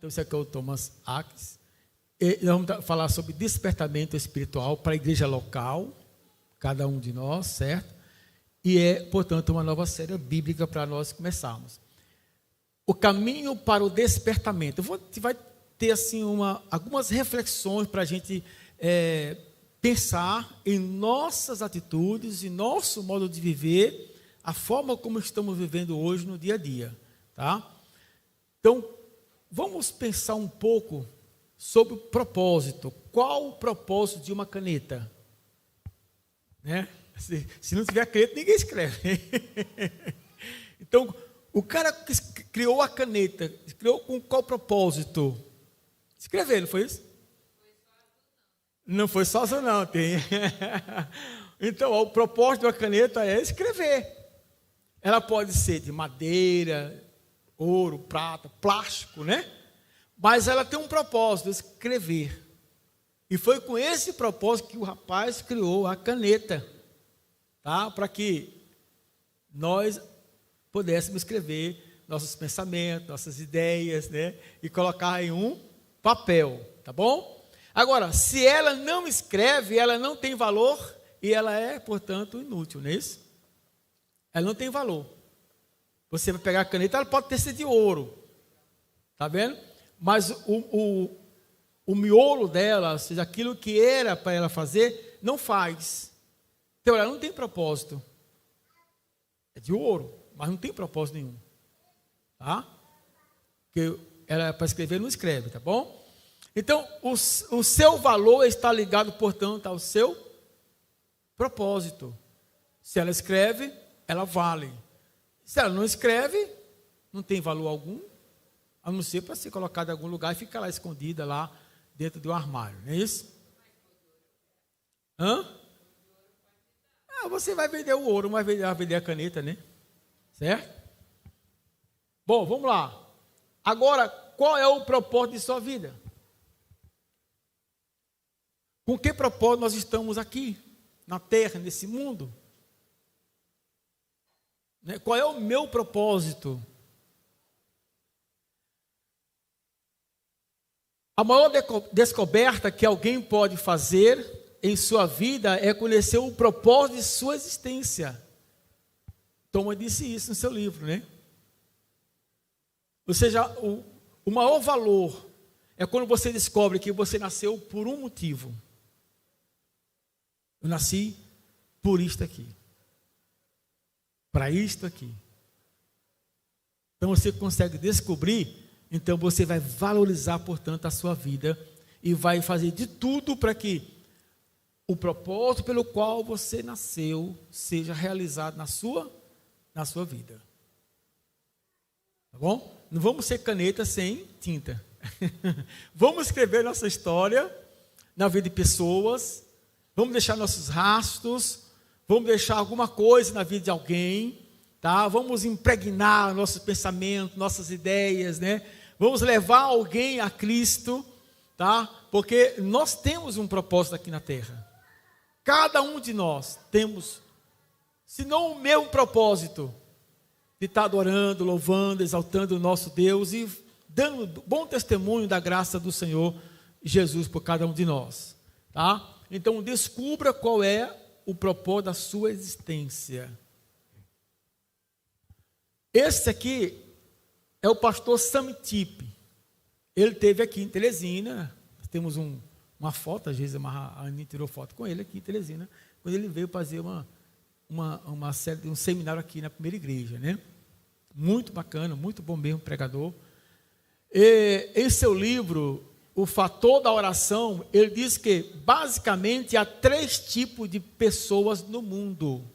Então, esse aqui é o Thomas Aquiles. E nós vamos falar sobre despertamento espiritual para a igreja local, cada um de nós, certo? E portanto, uma nova série bíblica para nós começarmos. O caminho para o despertamento. Vai ter assim algumas reflexões para a gente pensar em nossas atitudes, em nosso modo de viver, a forma como estamos vivendo hoje no dia a dia, tá? Então, vamos pensar um pouco sobre o propósito. Qual o propósito de uma caneta? Né? Se não tiver caneta, ninguém escreve. Então, o cara que criou a caneta, criou com qual propósito? Escrever, não foi isso? Não foi sócio, não. Tem. Então, o propósito de uma caneta é escrever. Ela pode ser de madeira, ouro, prata, plástico, né? Mas ela tem um propósito, escrever. E foi com esse propósito que o rapaz criou a caneta, tá? Para que nós pudéssemos escrever nossos pensamentos, nossas ideias, né? E colocar em um papel, tá bom? Agora, se ela não escreve, ela não tem valor e ela é, portanto, inútil, não é isso? Ela não tem valor. Você vai pegar a caneta, ela pode ter sido de ouro, tá vendo? Mas o miolo dela, ou seja, aquilo que era para ela fazer, não faz. Então, ela não tem propósito. É de ouro, mas não tem propósito nenhum. Tá? Porque ela é para escrever, não escreve, tá bom? Então, o seu valor está ligado, portanto, ao seu propósito. Se ela escreve, ela vale. Se ela não escreve, não tem valor algum, a não ser para ser colocada em algum lugar e ficar lá escondida, lá dentro de um armário, não é isso? Você vai vender o ouro, mas vai vender a caneta, né? Certo? Bom, vamos lá. Agora, qual é o propósito de sua vida? Com que propósito nós estamos aqui, na terra, nesse mundo? Qual é o meu propósito? A maior descoberta que alguém pode fazer em sua vida é conhecer o propósito de sua existência. Thomas disse isso no seu livro, né? Ou seja, o maior valor é quando você descobre que você nasceu por um motivo. Eu nasci por isto aqui. Para isto aqui. Então você consegue descobrir, então você vai valorizar, portanto, a sua vida e vai fazer de tudo para que o propósito pelo qual você nasceu seja realizado na sua vida. Tá bom? Não vamos ser caneta sem tinta. Vamos escrever nossa história na vida de pessoas, vamos deixar nossos rastros, vamos deixar alguma coisa na vida de alguém, tá? Vamos impregnar nossos pensamentos, nossas ideias, né? Vamos levar alguém a Cristo, tá? Porque nós temos um propósito aqui na terra. Cada um de nós temos, se não o mesmo propósito, de estar adorando, louvando, exaltando o nosso Deus e dando bom testemunho da graça do Senhor Jesus por cada um de nós, tá? Então, descubra qual é o propósito da sua existência. Esse aqui é o pastor Sam Tipe. Ele esteve aqui em Teresina. Nós temos uma foto, às vezes a Aninha tirou foto com ele aqui em Teresina, quando ele veio fazer uma série, um seminário aqui na primeira igreja, né? Muito bacana, muito bom mesmo, pregador. E, em seu livro, O Fator da Oração, ele diz que, basicamente, há 3 tipos de pessoas no mundo.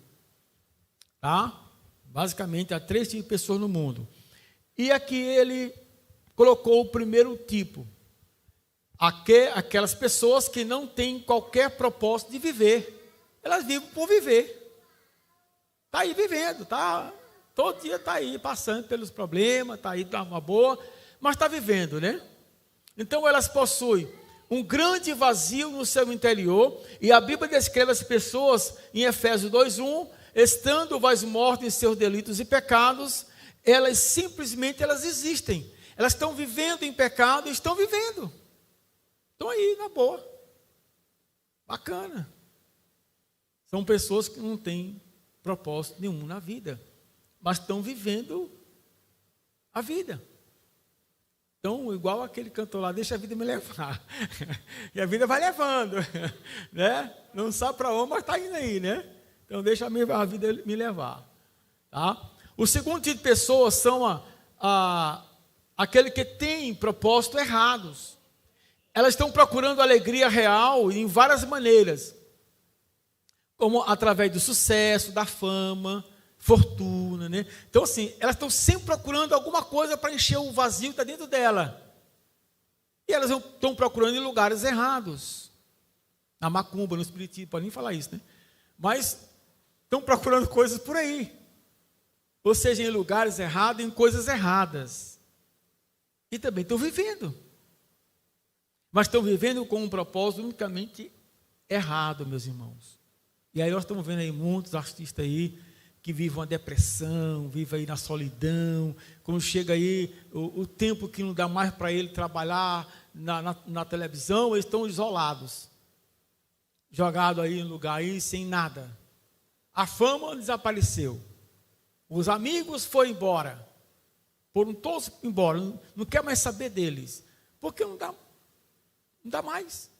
Tá? Basicamente, há 3 tipos de pessoas no mundo. E aqui ele colocou o primeiro tipo. Aquelas pessoas que não têm qualquer propósito de viver. Elas vivem por viver. Está aí vivendo, tá? Todo dia está aí passando pelos problemas, está aí tá uma boa, mas está vivendo, né? Então elas possuem um grande vazio no seu interior, e a Bíblia descreve as pessoas em Efésios 2:1, estando vós mortos em seus delitos e pecados, elas simplesmente existem. elas estão vivendo em pecado e estão vivendo. Estão aí, na boa. Bacana. São pessoas que não têm propósito nenhum na vida, mas estão vivendo a vida. Então, igual aquele cantor lá, deixa a vida me levar. E a vida vai levando, né? Não sabe para onde, mas está indo aí, né? Então, deixa a vida me levar. Tá? O segundo tipo de pessoas são aquele que tem propósitos errados. Elas estão procurando alegria real em várias maneiras, como através do sucesso, da fama, fortuna, né? Então, assim, elas estão sempre procurando alguma coisa para encher o vazio que está dentro dela. E elas estão procurando em lugares errados. Na macumba, no espiritismo, pode nem falar isso, né? Mas estão procurando coisas por aí. Ou seja, em lugares errados, em coisas erradas. E também estão vivendo. Mas estão vivendo com um propósito unicamente errado, meus irmãos. E aí nós estamos vendo aí muitos artistas aí que vivem uma depressão, vivem aí na solidão. Quando chega aí o tempo que não dá mais para ele trabalhar na televisão, eles estão isolados. Jogados aí em lugar aí sem nada. A fama desapareceu. Os amigos foram embora. Foram todos embora. Não quer mais saber deles. Porque não dá mais.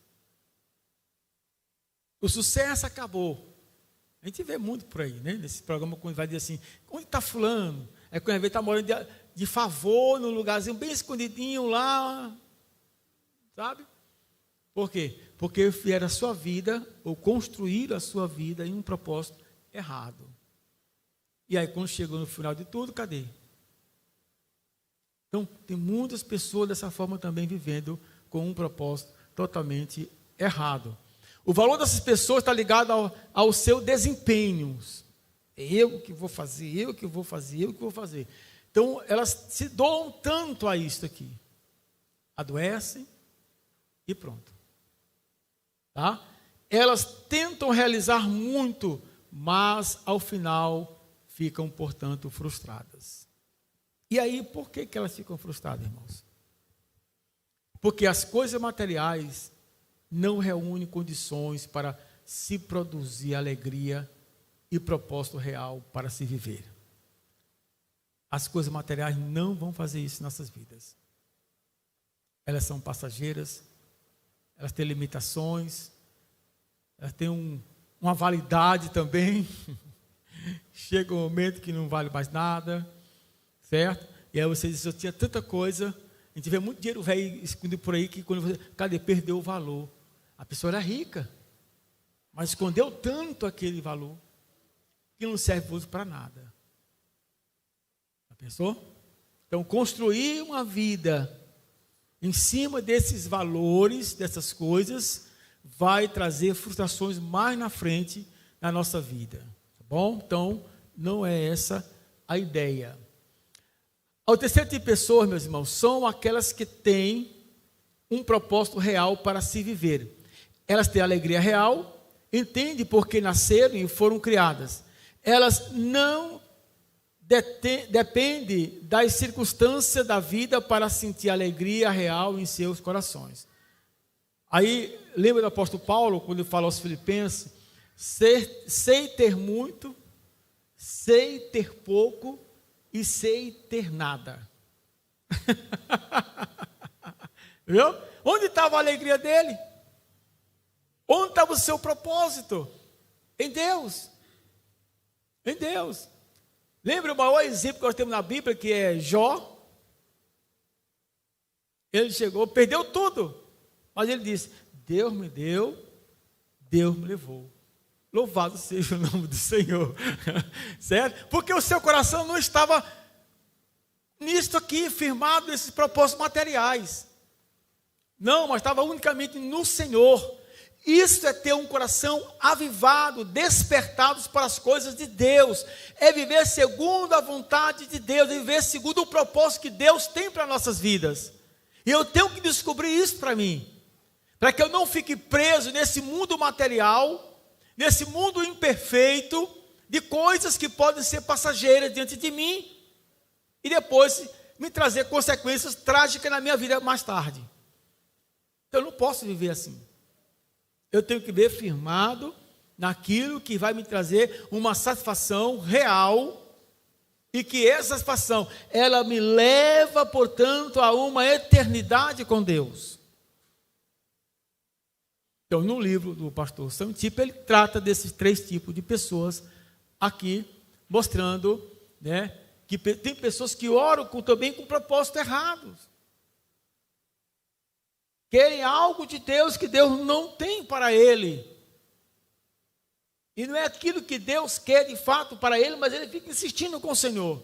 O sucesso acabou. A gente vê muito por aí, né? Nesse programa, quando vai dizer assim, onde está fulano? É quando a gente está morando de favor, num lugarzinho bem escondidinho lá. Sabe? Por quê? Porque fizeram a sua vida, ou construíram a sua vida em um propósito errado. E aí, quando chegou no final de tudo, cadê? Então, tem muitas pessoas dessa forma também vivendo com um propósito totalmente errado. O valor dessas pessoas está ligado ao seu desempenho. Eu que vou fazer, eu que vou fazer, eu que vou fazer. Então, elas se doam tanto a isso aqui. Adoecem e pronto. Tá? Elas tentam realizar muito, mas ao final ficam, portanto, frustradas. E aí, por que elas ficam frustradas, irmãos? Porque as coisas materiais não reúnem condições para se produzir alegria e propósito real para se viver. As coisas materiais não vão fazer isso em nossas vidas. Elas são passageiras, elas têm limitações, elas têm uma validade também. Chega um momento que não vale mais nada, certo? E aí você diz, eu tinha tanta coisa. A gente vê muito dinheiro velho escondido por aí que quando você, cadê? Perdeu o valor. A pessoa era rica, mas escondeu tanto aquele valor que não serve para nada. Já pensou? Então, construir uma vida em cima desses valores, dessas coisas, vai trazer frustrações mais na frente na nossa vida. Tá bom? Então, não é essa a ideia. O terceiro tipo de pessoas, meus irmãos, são aquelas que têm um propósito real para se viver. Elas têm alegria real, entendem por que nasceram e foram criadas. Elas não dependem das circunstâncias da vida para sentir alegria real em seus corações. Aí, lembra do apóstolo Paulo, quando ele fala aos Filipenses, sei ter muito, sei ter pouco e sei ter nada. Viu? Onde estava a alegria dele? Onde estava o seu propósito? Em Deus. Em Deus. Lembra o maior exemplo que nós temos na Bíblia, que é Jó? Ele chegou, perdeu tudo. Mas ele disse, Deus me deu, Deus me levou. Louvado seja o nome do Senhor. Certo? Porque o seu coração não estava nisto aqui, firmado nesses propósitos materiais. Não, mas estava unicamente no Senhor. Isso é ter um coração avivado, despertados para as coisas de Deus. É viver segundo a vontade de Deus, é viver segundo o propósito que Deus tem para nossas vidas. E eu tenho que descobrir isso para mim, para que eu não fique preso nesse mundo material, nesse mundo imperfeito, de coisas que podem ser passageiras diante de mim, e depois me trazer consequências trágicas na minha vida mais tarde. Eu não posso viver assim. Eu tenho que viver firmado naquilo que vai me trazer uma satisfação real, e que essa satisfação, ela me leva, portanto, a uma eternidade com Deus. Então, no livro do pastor Santipo, ele trata desses 3 tipos de pessoas aqui, mostrando, né, que tem pessoas que oram também com propósitos errados. Querem algo de Deus que Deus não tem para ele. E não é aquilo que Deus quer de fato para ele, mas ele fica insistindo com o Senhor.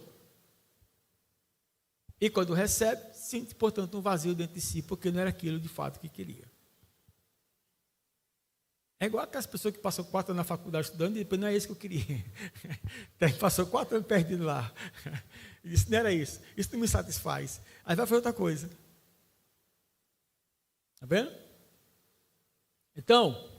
E quando recebe, sente, portanto, um vazio dentro de si, porque não era aquilo de fato que queria. É igual aquelas pessoas que passam 4 anos na faculdade estudando e depois não é isso que eu queria. Passou 4 anos perdido lá. E disse, não era isso. Isso não me satisfaz. Aí vai fazer outra coisa. Está vendo? Então,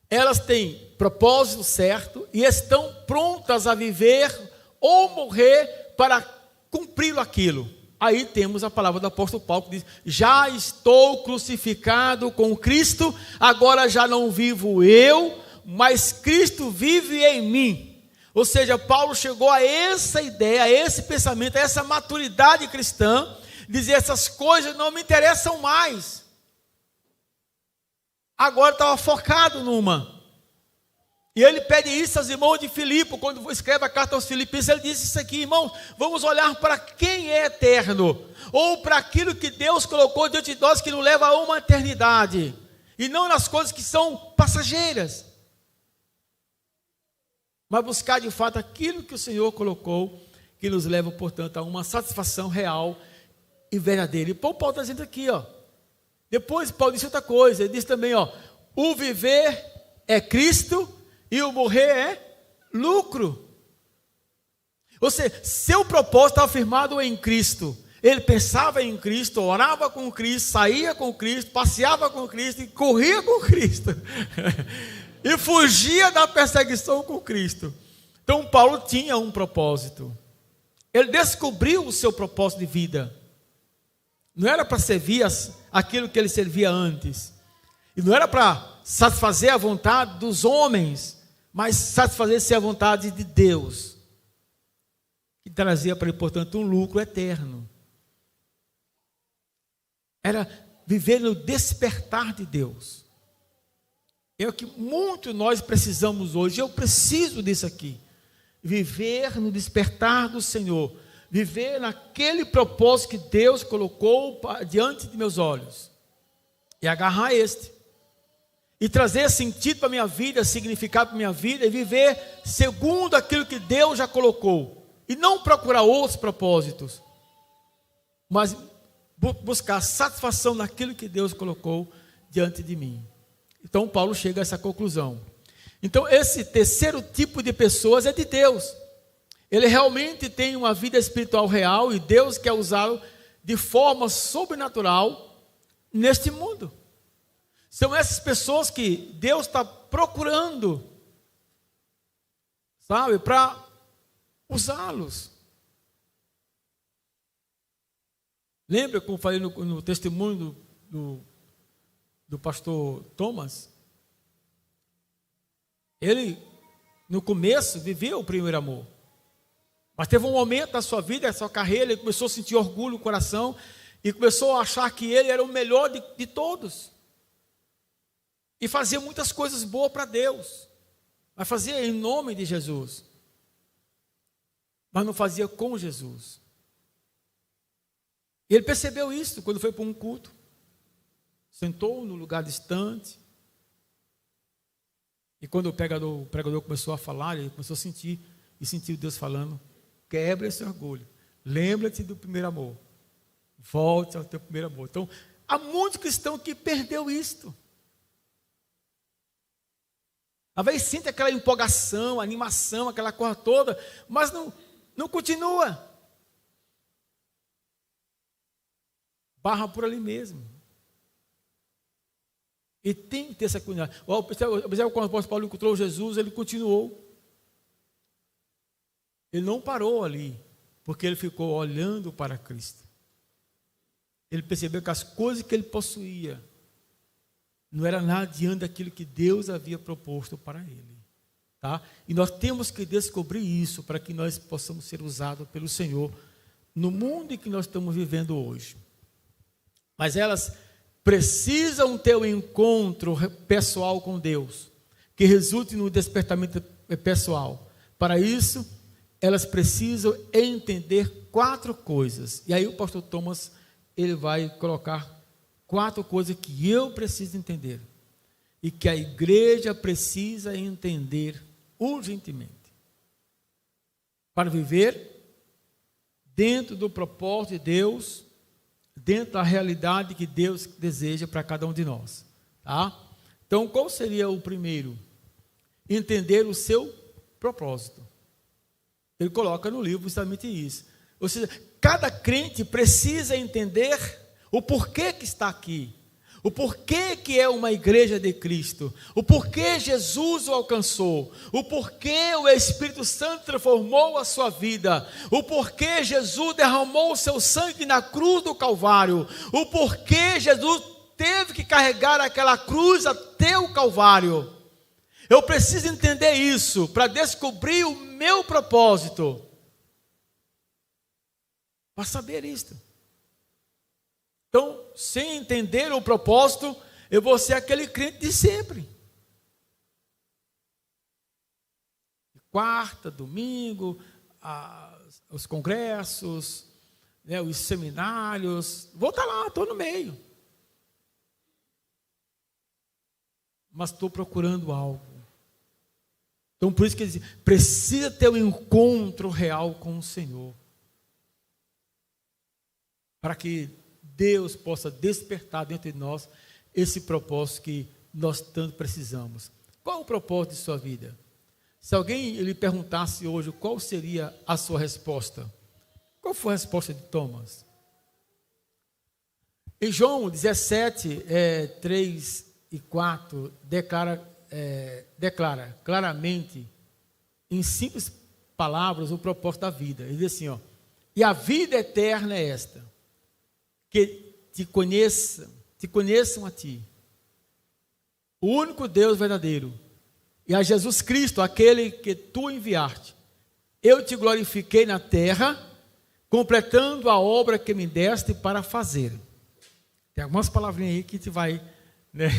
elas têm propósito certo e estão prontas a viver ou morrer para cumprir aquilo. Aí temos a palavra do apóstolo Paulo que diz, já estou crucificado com Cristo, agora já não vivo eu, mas Cristo vive em mim. Ou seja, Paulo chegou a essa ideia, a esse pensamento, a essa maturidade cristã, dizer essas coisas não me interessam mais. Agora estava focado numa. E ele pede isso aos irmãos de Filipe, quando escreve a carta aos Filipenses, ele diz isso aqui, irmãos, vamos olhar para quem é eterno, ou para aquilo que Deus colocou diante de nós, que nos leva a uma eternidade, e não nas coisas que são passageiras, mas buscar de fato aquilo que o Senhor colocou, que nos leva, portanto, a uma satisfação real e verdadeira. E Paulo está dizendo aqui, ó. Depois Paulo disse outra coisa, ele diz também, ó, o viver é Cristo e o morrer é lucro. Ou seja, seu propósito estava firmado em Cristo. Ele pensava em Cristo, orava com Cristo, saía com Cristo, passeava com Cristo e corria com Cristo. E fugia da perseguição com Cristo. Então Paulo tinha um propósito. Ele descobriu o seu propósito de vida. Não era para servir aquilo que ele servia antes. E não era para satisfazer a vontade dos homens, mas satisfazer-se a vontade de Deus. Que trazia para ele, portanto, um lucro eterno. Era viver no despertar de Deus. É o que muito nós precisamos hoje. Eu preciso disso aqui. Viver no despertar do Senhor. Viver naquele propósito que Deus colocou diante de meus olhos. E agarrar este. E trazer sentido para a minha vida, significado para a minha vida. E viver segundo aquilo que Deus já colocou. E não procurar outros propósitos. Mas buscar satisfação naquilo que Deus colocou diante de mim. Então Paulo chega a essa conclusão. Então esse terceiro tipo de pessoas é de Deus. Ele realmente tem uma vida espiritual real e Deus quer usá-lo de forma sobrenatural neste mundo. São essas pessoas que Deus está procurando, sabe, para usá-los. Lembra como eu falei no testemunho do pastor Thomas? Ele, no começo, viveu o primeiro amor. Mas teve um momento na sua vida, na sua carreira, ele começou a sentir orgulho no coração e começou a achar que ele era o melhor de todos. E fazia muitas coisas boas para Deus. Mas fazia em nome de Jesus. Mas não fazia com Jesus. E ele percebeu isso quando foi para um culto. Sentou no lugar distante. E quando o pregador começou a falar, ele começou a sentir, e sentiu Deus falando, quebra esse orgulho, lembra-te do primeiro amor, volte ao teu primeiro amor. Então, há muitos cristãos que perdeu isto. Às vezes sente aquela empolgação, animação, aquela coisa toda, mas não continua. Barra por ali mesmo. E tem que ter essa cuidado. Quando o apóstolo Paulo encontrou Jesus, ele continuou. Ele não parou ali, porque ele ficou olhando para Cristo. Ele percebeu que as coisas que ele possuía não era nada diante daquilo que Deus havia proposto para ele. Tá? E nós temos que descobrir isso para que nós possamos ser usados pelo Senhor no mundo em que nós estamos vivendo hoje. Mas elas precisam ter um encontro pessoal com Deus, que resulte no despertamento pessoal. Para isso, elas precisam entender 4 coisas. E aí o pastor Thomas, ele vai colocar 4 coisas que eu preciso entender e que a igreja precisa entender urgentemente para viver dentro do propósito de Deus, dentro da realidade que Deus deseja para cada um de nós, tá? Então, qual seria o primeiro? Entender o seu propósito. Ele coloca no livro justamente isso. Ou seja, cada crente precisa entender o porquê que está aqui, o porquê que é uma igreja de Cristo, o porquê Jesus o alcançou, o porquê o Espírito Santo transformou a sua vida, o porquê Jesus derramou o seu sangue na cruz do Calvário, o porquê Jesus teve que carregar aquela cruz até o Calvário. Eu preciso entender isso para descobrir o meu propósito, para saber isto. Então, sem entender o propósito, eu vou ser aquele crente de sempre. Quarta, domingo, os congressos, né, os seminários, vou estar lá, estou no meio. Mas estou procurando algo. Então, por isso que ele diz, precisa ter um encontro real com o Senhor. Para que Deus possa despertar dentro de nós esse propósito que nós tanto precisamos. Qual o propósito de sua vida? Se alguém lhe perguntasse hoje qual seria a sua resposta, qual foi a resposta de Thomas? Em João 17, 3 e 4, declara claramente, em simples palavras, o propósito da vida. Ele diz assim, e a vida eterna é esta, que te conheçam a ti, o único Deus verdadeiro, e a Jesus Cristo, aquele que tu enviaste. Eu te glorifiquei na terra, completando a obra que me deste para fazer. Tem algumas palavrinhas aí que te vai, né,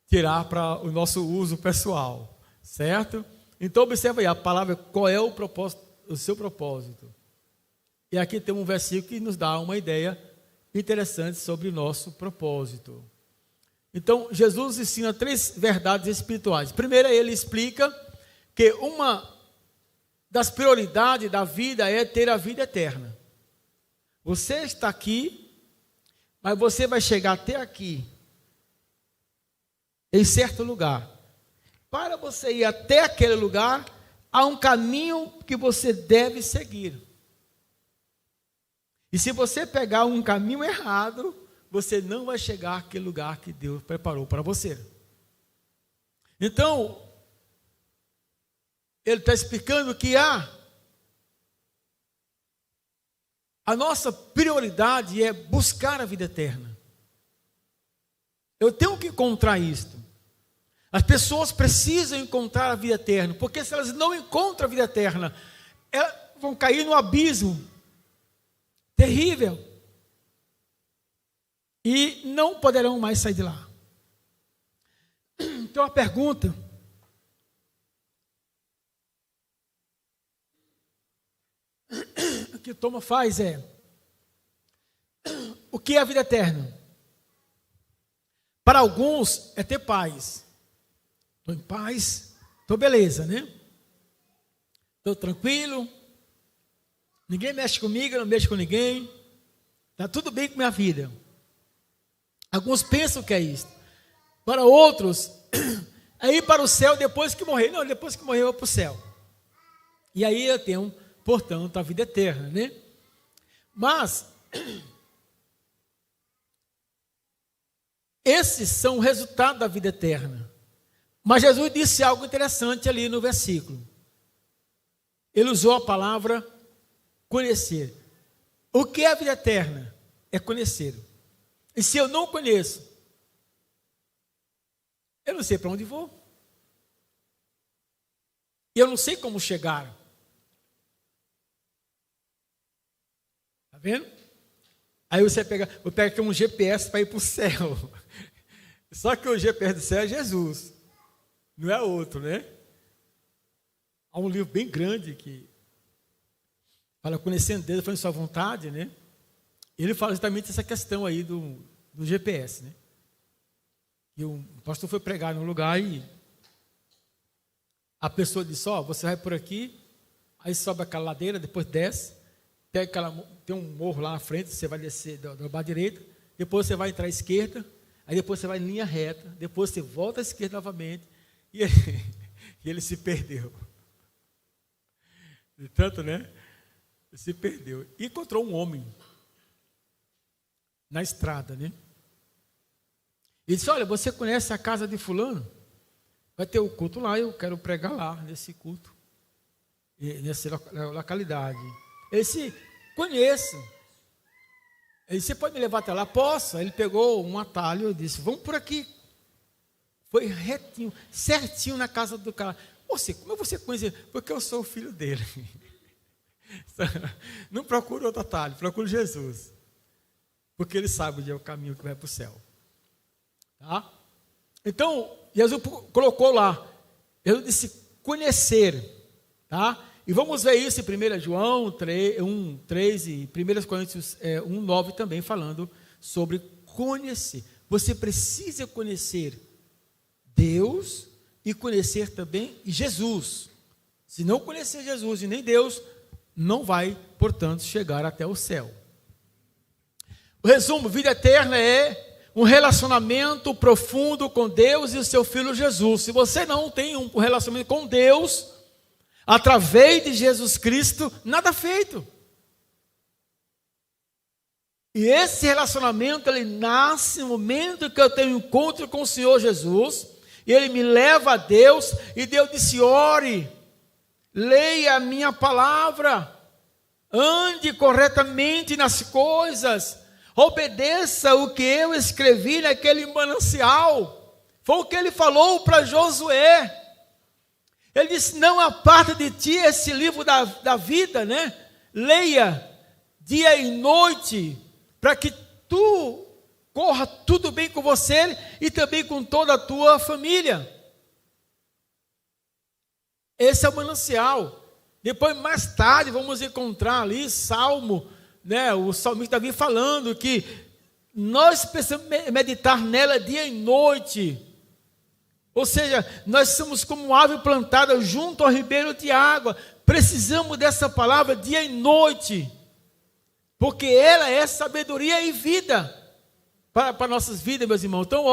tirar para o nosso uso pessoal, certo? Então observa aí a palavra, qual é o propósito, o seu propósito. E aqui tem um versículo que nos dá uma ideia interessante sobre o nosso propósito. Então, Jesus ensina 3 verdades espirituais. Primeiro, ele explica que uma das prioridades da vida é ter a vida eterna. Você está aqui, mas você vai chegar até aqui, em certo lugar. Para você ir até aquele lugar, há um caminho que você deve seguir. E se você pegar um caminho errado, você não vai chegar àquele lugar que Deus preparou para você. Então, ele está explicando que a nossa prioridade é buscar a vida eterna. Eu tenho que encontrar isto. As pessoas precisam encontrar a vida eterna, porque se elas não encontram a vida eterna, elas vão cair no abismo terrível e não poderão mais sair de lá. Então a pergunta que Thomas faz é: o que é a vida eterna? Para alguns é ter paz. Estou em paz, estou beleza, né? Estou tranquilo, ninguém mexe comigo, eu não mexo com ninguém, está tudo bem com minha vida. Alguns pensam que é isso. Para outros, é ir para o céu depois que morrer. Não, depois que morrer eu vou para o céu. E aí eu tenho, portanto, a vida eterna, né? Mas esses são o resultado da vida eterna. Mas Jesus disse algo interessante ali no versículo. Ele usou a palavra conhecer. O que é a vida eterna? é conhecer. E se eu não conheço, eu não sei para onde vou. Eu não sei como chegar. Está vendo? Aí você pega, eu pego aqui um GPS para ir para o céu. Só que o GPS do céu é Jesus, não é outro, né? Há um livro bem grande que fala conhecendo Deus, fazendo sua vontade, né? Ele fala exatamente essa questão aí do GPS, né? E o pastor foi pregar num lugar e a pessoa disse, você vai por aqui, aí sobe aquela ladeira, depois desce, tem um morro lá na frente, você vai descer do lado direito, depois você vai entrar à esquerda, aí depois você vai em linha reta, depois você volta à esquerda novamente, e ele se perdeu. De tanto, né? Ele se perdeu. E encontrou um homem na estrada, né? E disse, você conhece a casa de fulano? Vai ter o culto lá, eu quero pregar lá, nesse culto, nessa localidade. Ele disse, conheço. Ele disse, você pode me levar até lá? Posso. Ele pegou um atalho e disse, vamos por aqui. Foi retinho, certinho na casa do cara. Como você conhece? Porque eu sou o filho dele. Não procure outro atalho, procure Jesus. Porque ele sabe onde é o caminho que vai para o céu. Tá? Então, Jesus colocou lá, Jesus disse conhecer, tá? E vamos ver isso em 1 João 1, 3 e 1 Coríntios 1, 9 também falando sobre conhecer. Você precisa conhecer Deus e conhecer também Jesus. Se não conhecer Jesus e nem Deus, não vai, portanto, chegar até o céu. O resumo, vida eterna é um relacionamento profundo com Deus e o seu Filho Jesus. Se você não tem um relacionamento com Deus, através de Jesus Cristo, nada feito. E esse relacionamento, ele nasce no momento que eu tenho encontro com o Senhor Jesus, e Ele me leva a Deus, e Deus disse, ore, leia a minha palavra, ande corretamente nas coisas, obedeça o que eu escrevi naquele manancial. Foi o que ele falou para Josué. Ele disse, não aparta de ti esse livro da vida, né? Leia dia e noite, para que tu corra tudo bem com você e também com toda a tua família. Esse é o manancial. Depois, mais tarde, vamos encontrar ali Salmo, né, o salmista Davi falando que nós precisamos meditar nela dia e noite. Ou seja, nós somos como árvore plantada junto ao ribeiro de água. Precisamos dessa palavra dia e noite, porque ela é sabedoria e vida para nossas vidas, meus irmãos. Então,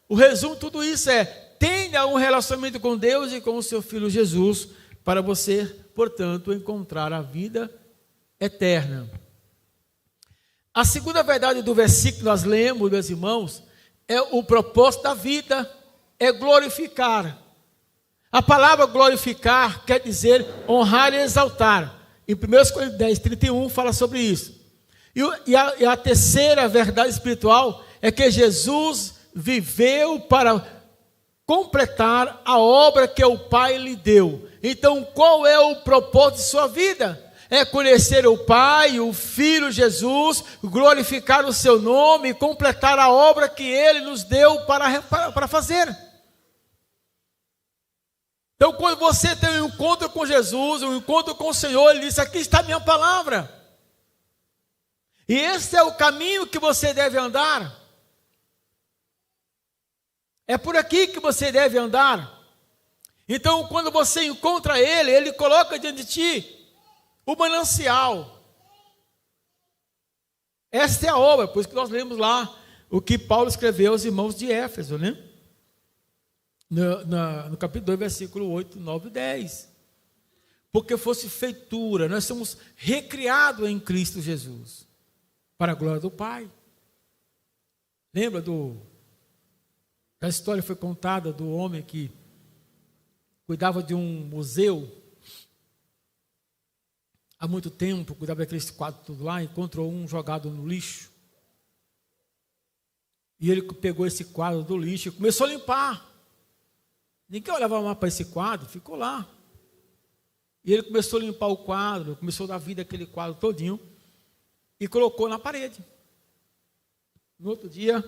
o resumo de tudo isso é: tenha um relacionamento com Deus e com o seu Filho Jesus, para você, portanto, encontrar a vida eterna. A segunda verdade do versículo que nós lemos, meus irmãos, é o propósito da vida, é glorificar. A palavra glorificar quer dizer honrar e exaltar. Em 1 Coríntios 10, 31 fala sobre isso. E a terceira verdade espiritual é que Jesus viveu para completar a obra que o Pai lhe deu. Então, qual é o propósito de sua vida? É conhecer o Pai, o Filho Jesus, glorificar o seu nome e completar a obra que Ele nos deu para fazer. Então, quando você tem um encontro com Jesus, um encontro com o Senhor, Ele diz, aqui está a minha palavra. E esse é o caminho que você deve andar. É por aqui que você deve andar. Então, quando você encontra Ele, Ele coloca diante de ti o manancial. Esta é a obra, por isso que nós lemos lá o que Paulo escreveu aos irmãos de Éfeso, né? No capítulo 2, versículo 8, 9 e 10. Porque fosse feitura, nós somos recriados em Cristo Jesus, para a glória do Pai. Lembra da história que foi contada do homem que cuidava de um museu há muito tempo, cuidava daqueles quadros tudo lá, encontrou um jogado no lixo. E ele pegou esse quadro do lixo e começou a limpar. Ninguém olhava mais para esse quadro, ficou lá. E ele começou a limpar o quadro, começou a dar vida àquele quadro todinho e colocou na parede. No outro dia,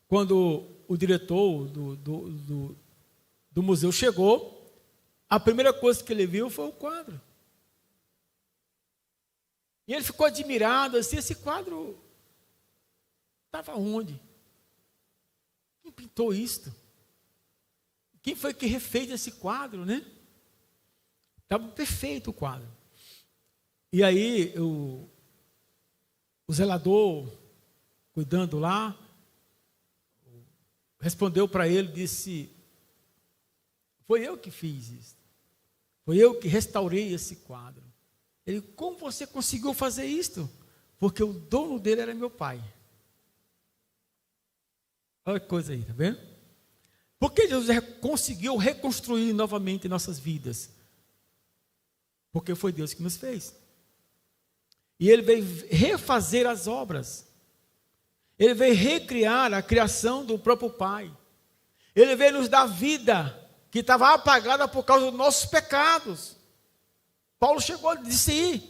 quando o diretor do museu chegou, a primeira coisa que ele viu foi o quadro. E ele ficou admirado, assim, esse quadro estava onde? Quem pintou isto? Quem foi que refez esse quadro, né? Estava perfeito o quadro. E aí, o zelador, cuidando lá, respondeu para ele, disse: foi eu que fiz isso. Foi eu que restaurei esse quadro. Ele: como você conseguiu fazer isto? Porque o dono dele era meu pai. Olha que coisa aí, tá vendo? Por que Jesus conseguiu reconstruir novamente nossas vidas? Porque foi Deus que nos fez. E Ele veio refazer as obras. Ele veio recriar a criação do próprio Pai. Ele veio nos dar vida que estava apagada por causa dos nossos pecados. Paulo chegou e disse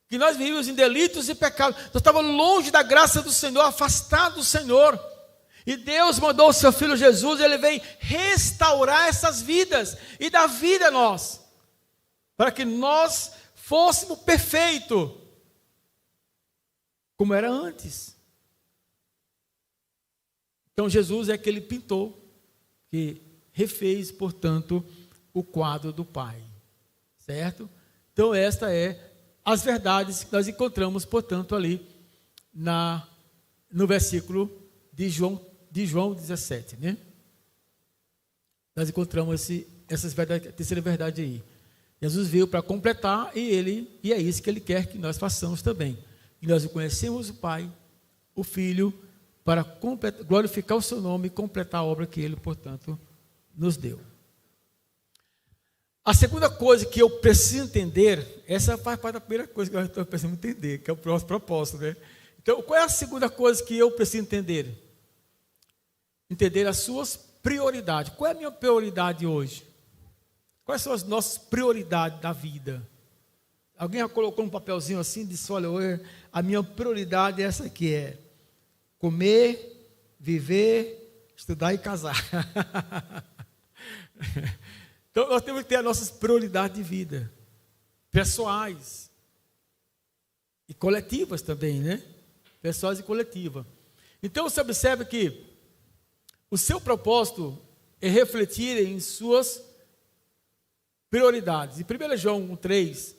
que nós vivíamos em delitos e pecados. Nós estávamos longe da graça do Senhor, afastados do Senhor. E Deus mandou o seu Filho Jesus, Ele veio restaurar essas vidas e dar vida a nós, para que nós fôssemos perfeitos, como era antes. Então Jesus é aquele pintor que refez, portanto, o quadro do Pai, certo? Então esta é as verdades que nós encontramos, portanto, ali no versículo de João 17, né? Nós encontramos essas verdades, a terceira verdade aí. Jesus veio para completar e é isso que Ele quer que nós façamos também. E nós conhecemos o Pai, o Filho, para glorificar o seu nome e completar a obra que Ele, portanto, nos deu. A segunda coisa que eu preciso entender, essa faz parte da primeira coisa que eu estou precisando entender, que é o próximo propósito, né? Então, qual é a segunda coisa que eu preciso entender? Entender as suas prioridades. Qual é a minha prioridade hoje? Quais são as nossas prioridades da vida? Alguém já colocou um papelzinho assim e disse: olha, a minha prioridade é essa aqui, é comer, viver, estudar e casar. Então nós temos que ter as nossas prioridades de vida, pessoais e coletivas também, né? Pessoais e coletivas. Então você observa que o seu propósito é refletir em suas prioridades. Em 1 João 1,3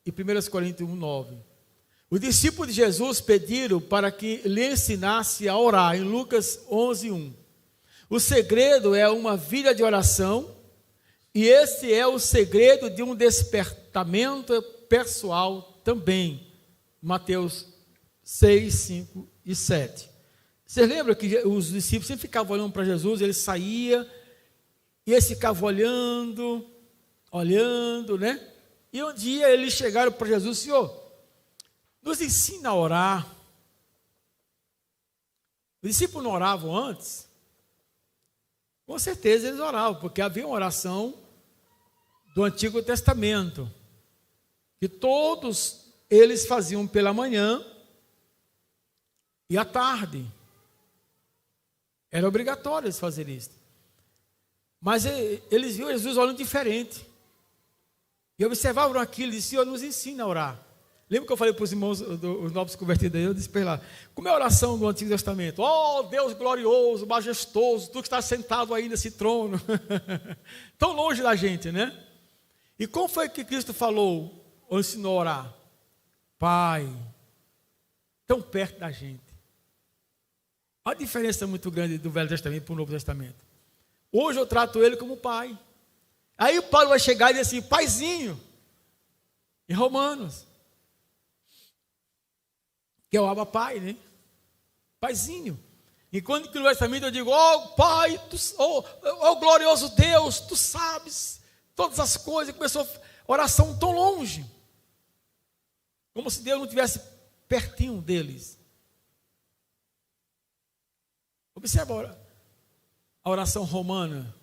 e 1 Coríntios 1,9. Os discípulos de Jesus pediram para que lhe ensinasse a orar, em Lucas 11,1. O segredo é uma vida de oração, e esse é o segredo de um despertamento pessoal também. Mateus 6, 5 e 7. Vocês lembram que os discípulos sempre ficavam olhando para Jesus, ele saía, e eles ficavam olhando, né? E um dia eles chegaram para Jesus: Senhor, nos ensina a orar. Os discípulos não oravam antes? Com certeza eles oravam, porque havia uma oração do Antigo Testamento, que todos eles faziam pela manhã e à tarde. Era obrigatório eles fazerem isso. Mas eles viam Jesus olhando diferente. E observavam aquilo e disseram: Senhor, nos ensina a orar. Lembra que eu falei para os irmãos, os novos convertidos aí, eu disse para ele lá: como é a oração do Antigo Testamento? Oh, Deus glorioso, majestoso, tu que estás sentado aí nesse trono. Tão longe da gente, né? E como foi que Cristo falou ou ensinou a orar? Pai, tão perto da gente. Há uma diferença muito grande do Velho Testamento para o Novo Testamento. Hoje eu trato ele como pai. Aí o Paulo vai chegar e dizer assim: paizinho, em Romanos, que é o Abba Pai, né? Paizinho. Enquanto que no Velho Testamento eu digo: oh Pai, oh glorioso Deus, tu sabes todas as coisas. E começou a oração tão longe, como se Deus não estivesse pertinho deles. Observa a oração romana,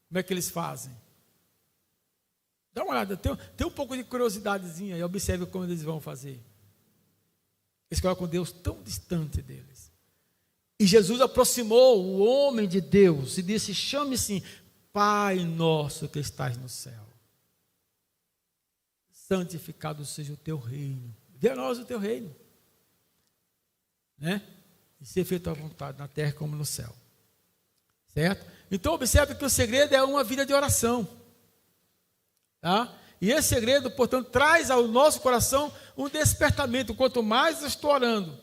como é que eles fazem. Dá uma olhada, tem um pouco de curiosidadezinha e observe como eles vão fazer. Eles colocam Deus tão distante deles. E Jesus aproximou o homem de Deus e disse: chame-se Pai nosso que estás no céu. Santificado seja o teu reino. Venha a nós o teu reino. Né? E ser feita a vontade na terra como no céu. Certo? Então observe que o segredo é uma vida de oração. Tá? E esse segredo, portanto, traz ao nosso coração um despertamento. Quanto mais eu estou orando,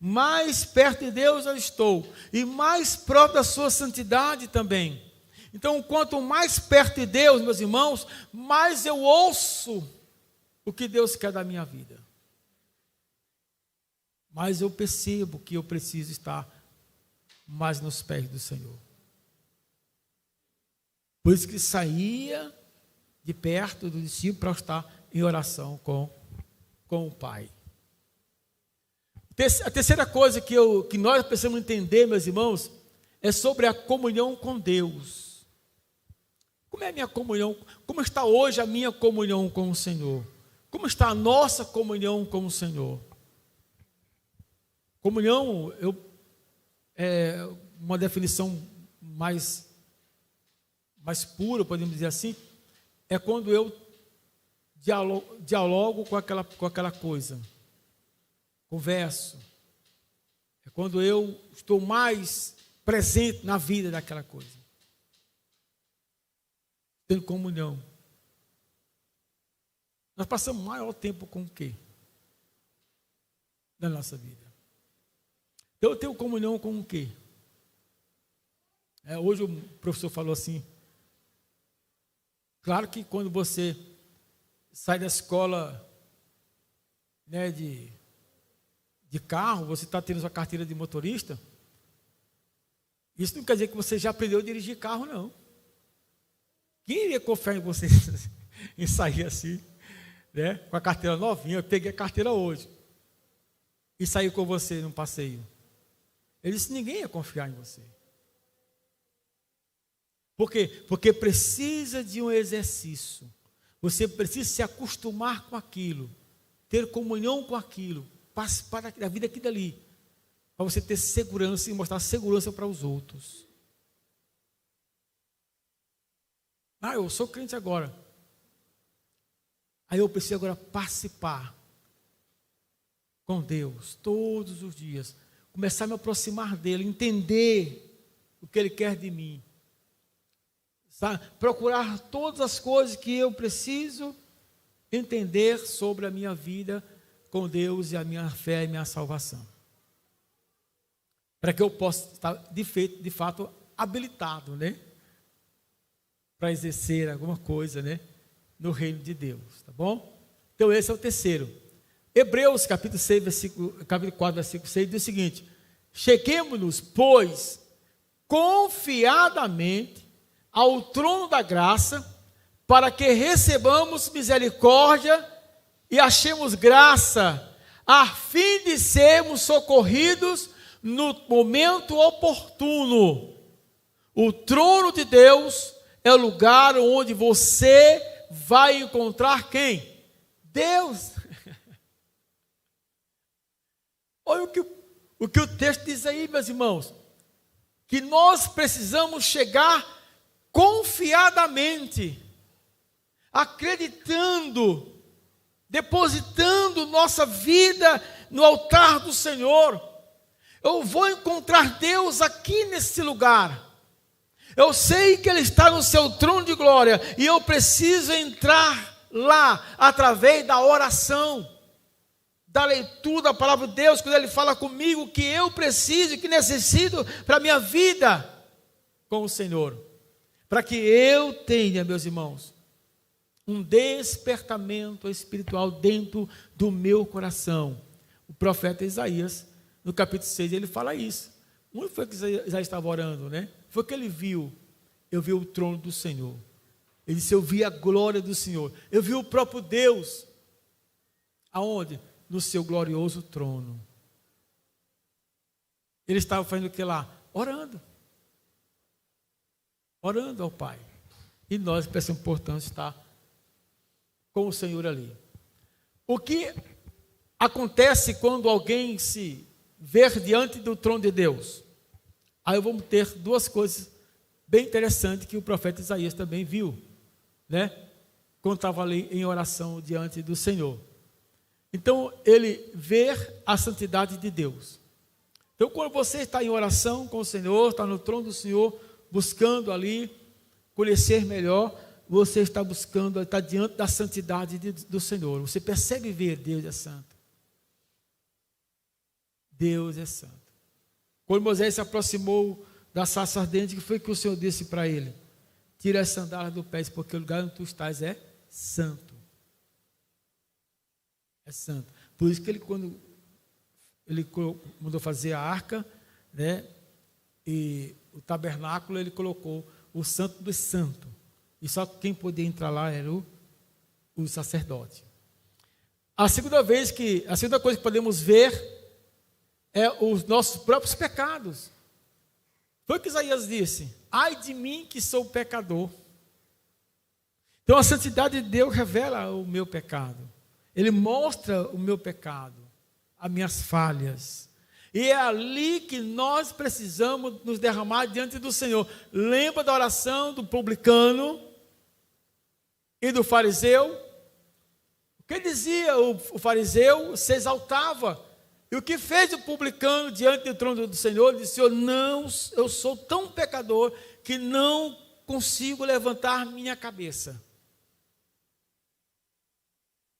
mais perto de Deus eu estou, e mais próximo da sua santidade também. Então, quanto mais perto de Deus, meus irmãos, mais eu ouço o que Deus quer da minha vida. Mais eu percebo que eu preciso estar mais nos pés do Senhor. Por isso que saía de perto do discípulo para estar em oração com o Pai. A terceira coisa que nós precisamos entender, meus irmãos, é sobre a comunhão com Deus. Como é a minha comunhão? Como está hoje a minha comunhão com o Senhor? Como está a nossa comunhão com o Senhor? Comunhão é uma definição mais pura, podemos dizer assim, é quando eu dialogo com aquela coisa, converso, é quando eu estou mais presente na vida daquela coisa, tendo comunhão. Nós passamos o maior tempo com o quê? Na nossa vida. Eu tenho comunhão com o quê? Hoje o professor falou assim, claro que quando você sai da escola, né, de carro, você está tendo sua carteira de motorista, isso não quer dizer que você já aprendeu a dirigir carro, não. Quem iria confiar em você em sair assim, né, com a carteira novinha? Eu peguei a carteira hoje e saí com você num passeio. Ele disse: ninguém ia confiar em você. Por quê? Porque precisa de um exercício. Você precisa se acostumar com aquilo, ter comunhão com aquilo, participar da vida aqui e dali, para você ter segurança e mostrar segurança para os outros. Eu sou crente agora. Aí eu preciso agora participar com Deus todos os dias, começar a me aproximar dele, entender o que ele quer de mim. Sabe? Procurar todas as coisas que eu preciso entender sobre a minha vida com Deus e a minha fé e minha salvação. Para que eu possa estar de fato habilitado, né? Para exercer alguma coisa, né? No reino de Deus, tá bom? Então esse é o terceiro. Hebreus capítulo 4, versículo 6 diz o seguinte: cheguemo-nos, pois, confiadamente ao trono da graça, para que recebamos misericórdia e achemos graça, a fim de sermos socorridos no momento oportuno. O trono de Deus é o lugar onde você vai encontrar quem? Deus. Olha o que o texto diz aí, meus irmãos, que nós precisamos chegar confiadamente, acreditando, depositando nossa vida no altar do Senhor. Eu vou encontrar Deus aqui nesse lugar. Eu sei que Ele está no seu trono de glória e eu preciso entrar lá através da oração, da leitura da palavra de Deus, quando Ele fala comigo que eu preciso e que necessito para a minha vida com o Senhor. Para que eu tenha, meus irmãos, um despertamento espiritual dentro do meu coração. O profeta Isaías, no capítulo 6, ele fala isso. Onde foi que Isaías estava orando, né? Foi que ele viu. Eu vi o trono do Senhor. Ele disse: eu vi a glória do Senhor. Eu vi o próprio Deus. Aonde? No seu glorioso trono. Ele estava fazendo o que lá? Orando. Orando ao Pai. E nós, peça importante, estar com o Senhor ali. O que acontece quando alguém se vê diante do trono de Deus? Aí vamos ter duas coisas bem interessantes que o profeta Isaías também viu, né? Quando estava ali em oração diante do Senhor. Então, ele vê a santidade de Deus. Então, quando você está em oração com o Senhor, está no trono do Senhor, buscando ali conhecer melhor, você está buscando, está diante da santidade do Senhor. Você percebe ver Deus é santo. Deus é santo. Quando Moisés se aproximou da sarça ardente, o que foi que o Senhor disse para ele? Tira as sandálias do pé, porque o lugar onde tu estás é santo. É santo. Por isso que ele, quando ele mandou fazer a arca, né, e o tabernáculo, ele colocou o santo dos santos. E só quem podia entrar lá era o sacerdote. A segunda coisa que podemos ver é os nossos próprios pecados. Foi o que Isaías disse: ai de mim que sou pecador. Então a santidade de Deus revela o meu pecado. Ele mostra o meu pecado, as minhas falhas. E é ali que nós precisamos nos derramar diante do Senhor. Lembra da oração do publicano e do fariseu? O que dizia o fariseu? Se exaltava. E o que fez o publicano diante do trono do Senhor? Disse: eu sou tão pecador que não consigo levantar minha cabeça.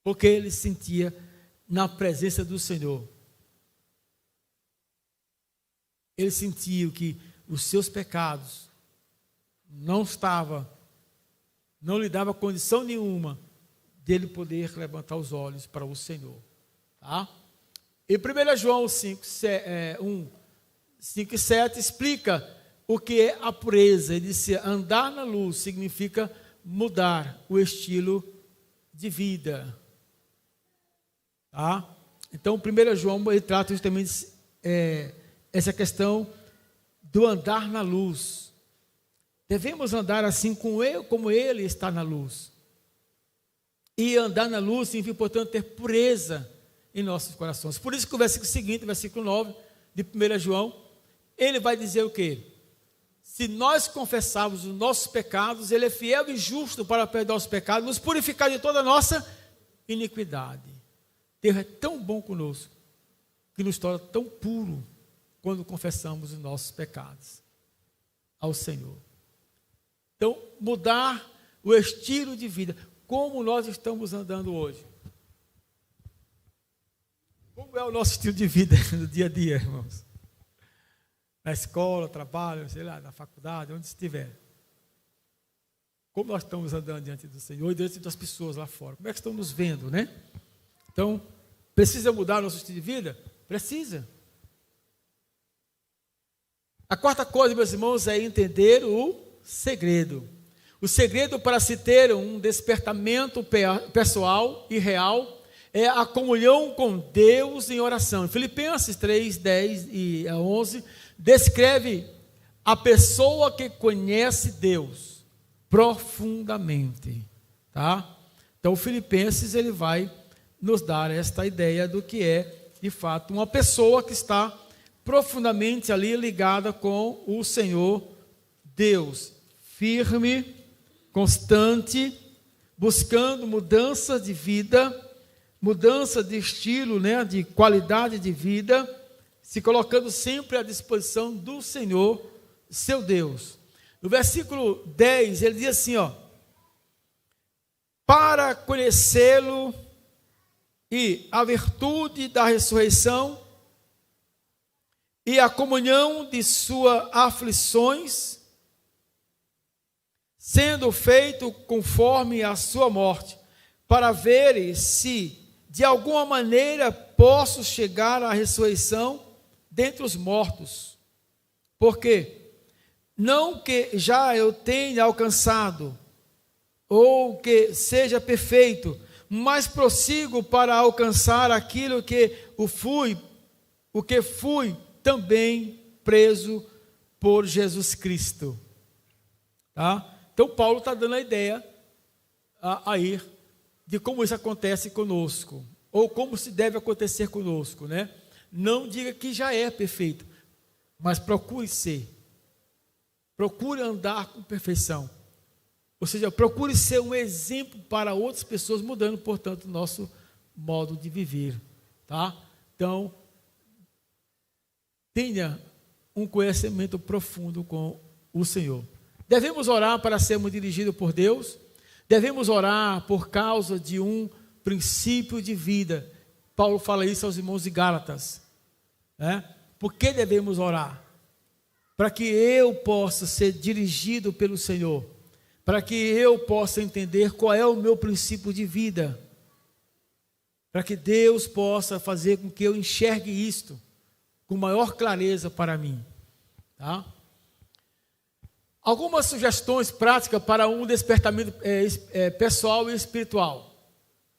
Porque ele sentia na presença do Senhor. Ele sentia que os seus pecados não lhe dava condição nenhuma dele poder levantar os olhos para o Senhor. Tá? E 1 João 5, 5 e 7 explica o que é a pureza. Ele disse: andar na luz significa mudar o estilo de vida. Tá? Então, 1 João ele trata justamente essa questão do andar na luz. Devemos andar assim como ele está na luz. E andar na luz significa, portanto, ter pureza em nossos corações. Por isso que o versículo seguinte, versículo 9 de 1 João, ele vai dizer o quê? Se nós confessarmos os nossos pecados, ele é fiel e justo para perdoar os pecados, nos purificar de toda a nossa iniquidade. Deus é tão bom conosco, que nos torna tão puro quando confessamos os nossos pecados ao Senhor. Então, mudar o estilo de vida. Como nós estamos andando hoje? Como é o nosso estilo de vida no dia a dia, irmãos? Na escola, trabalho, sei lá, na faculdade, onde estiver. Como nós estamos andando diante do Senhor e diante das pessoas lá fora? Como é que estão nos vendo, né? Então, precisa mudar o nosso estilo de vida? Precisa. A quarta coisa, meus irmãos, é entender o segredo. O segredo para se ter um despertamento pessoal e real é a comunhão com Deus em oração. Filipenses 3, 10 e 11 descreve a pessoa que conhece Deus profundamente. Tá? Então, Filipenses ele vai nos dar esta ideia do que é, de fato, uma pessoa que está profundamente ali ligada com o Senhor Deus, firme, constante, buscando mudança de vida, mudança de estilo, né, de qualidade de vida, se colocando sempre à disposição do Senhor, seu Deus. No versículo 10, ele diz assim, para conhecê-lo e a virtude da ressurreição e a comunhão de suas aflições, sendo feito conforme a sua morte, para ver se de alguma maneira posso chegar à ressurreição dentre os mortos. Porque não que já eu tenha alcançado, ou que seja perfeito, mas prossigo para alcançar aquilo que fui também preso por Jesus Cristo. Tá? Então, Paulo está dando a ideia aí de como isso acontece conosco, ou como se deve acontecer conosco, né? Não diga que já é perfeito, mas procure ser. Procure andar com perfeição. Ou seja, procure ser um exemplo para outras pessoas, mudando, portanto, o nosso modo de viver. Tá? Então, tenha um conhecimento profundo com o Senhor. Devemos orar para sermos dirigidos por Deus. Devemos orar por causa de um princípio de vida. Paulo fala isso aos irmãos de Gálatas. Né? Por que devemos orar? Para que eu possa ser dirigido pelo Senhor. Para que eu possa entender qual é o meu princípio de vida. Para que Deus possa fazer com que eu enxergue isto com maior clareza para mim. Tá? Algumas sugestões práticas para um despertamento pessoal e espiritual.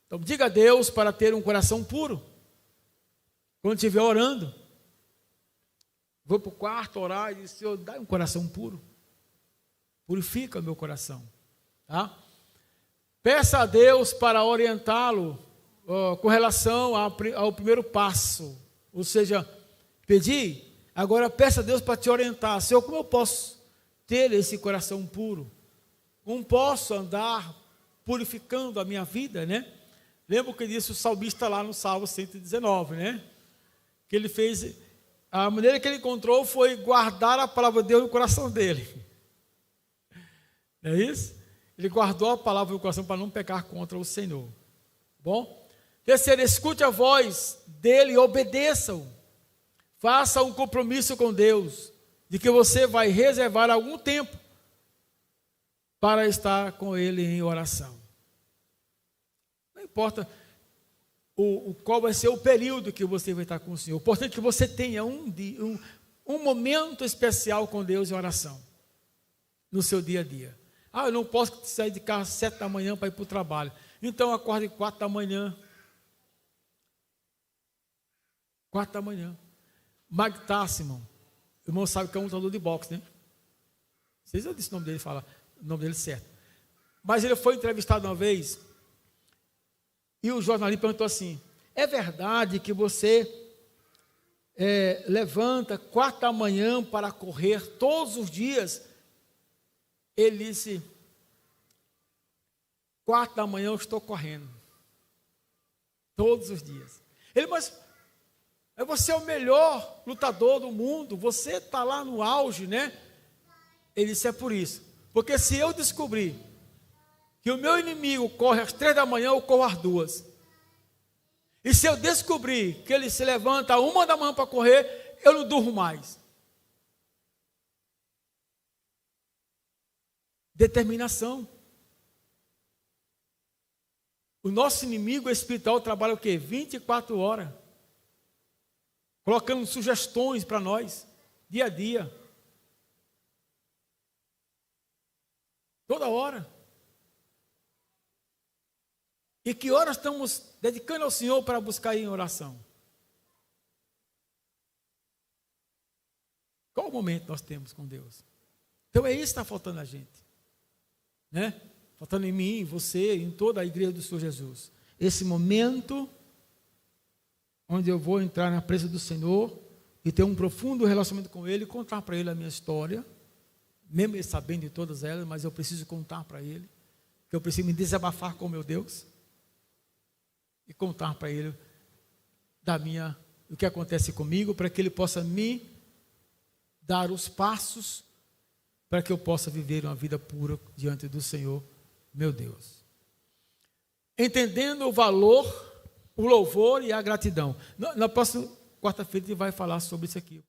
Então, diga a Deus para ter um coração puro. Quando estiver orando, vou para o quarto orar e dizer: Senhor, dá um coração puro. Purifica o meu coração. Tá? Peça a Deus para orientá-lo com relação ao primeiro passo. Ou seja, pedir, agora peça a Deus para te orientar. Senhor, como eu posso ter esse coração puro? Como posso andar purificando a minha vida, né? Lembra o que disse o salmista lá no Salmo 119, né? Que ele fez, a maneira que ele encontrou foi guardar a palavra de Deus no coração dele. Não é isso? Ele guardou a palavra no coração para não pecar contra o Senhor. Bom? Terceiro, escute a voz dele e obedeça-o. Faça um compromisso com Deus, de que você vai reservar algum tempo para estar com Ele em oração. Não importa qual vai ser o período que você vai estar com o Senhor. O importante é que você tenha um momento especial com Deus em oração, no seu dia a dia. Eu não posso sair de casa às 7 da manhã para ir para o trabalho. Então, acorde 4 da manhã. 4 da manhã. Mike Tyson, o irmão sabe que é um lutador de boxe, né? Não sei se eu disse o nome dele, fala o nome dele certo. Mas ele foi entrevistado uma vez, e o jornalista perguntou assim: é verdade que você levanta 4 da manhã para correr todos os dias? Ele disse: 4 da manhã eu estou correndo. Todos os dias. Ele, mas você é o melhor lutador do mundo, você está lá no auge, né? Ele disse: é por isso. Porque se eu descobrir que o meu inimigo corre às 3 da manhã, eu corro às 2. E se eu descobrir que ele se levanta às 1 da manhã para correr, eu não durmo mais. Determinação. O nosso inimigo espiritual trabalha o quê? 24 horas. Colocando sugestões para nós, dia a dia. Toda hora. E que horas estamos dedicando ao Senhor para buscar em oração? Qual o momento nós temos com Deus? Então é isso que está faltando a gente. Né? Faltando em mim, em você, em toda a igreja do Senhor Jesus. Esse momento onde eu vou entrar na presença do Senhor e ter um profundo relacionamento com Ele, contar para Ele a minha história, mesmo Ele sabendo de todas elas, mas eu preciso contar para Ele, que eu preciso me desabafar com meu Deus e contar para Ele do que acontece comigo, para que Ele possa me dar os passos para que eu possa viver uma vida pura diante do Senhor, meu Deus. Entendendo o valor, o louvor e a gratidão. Na próxima quarta-feira a gente vai falar sobre isso aqui.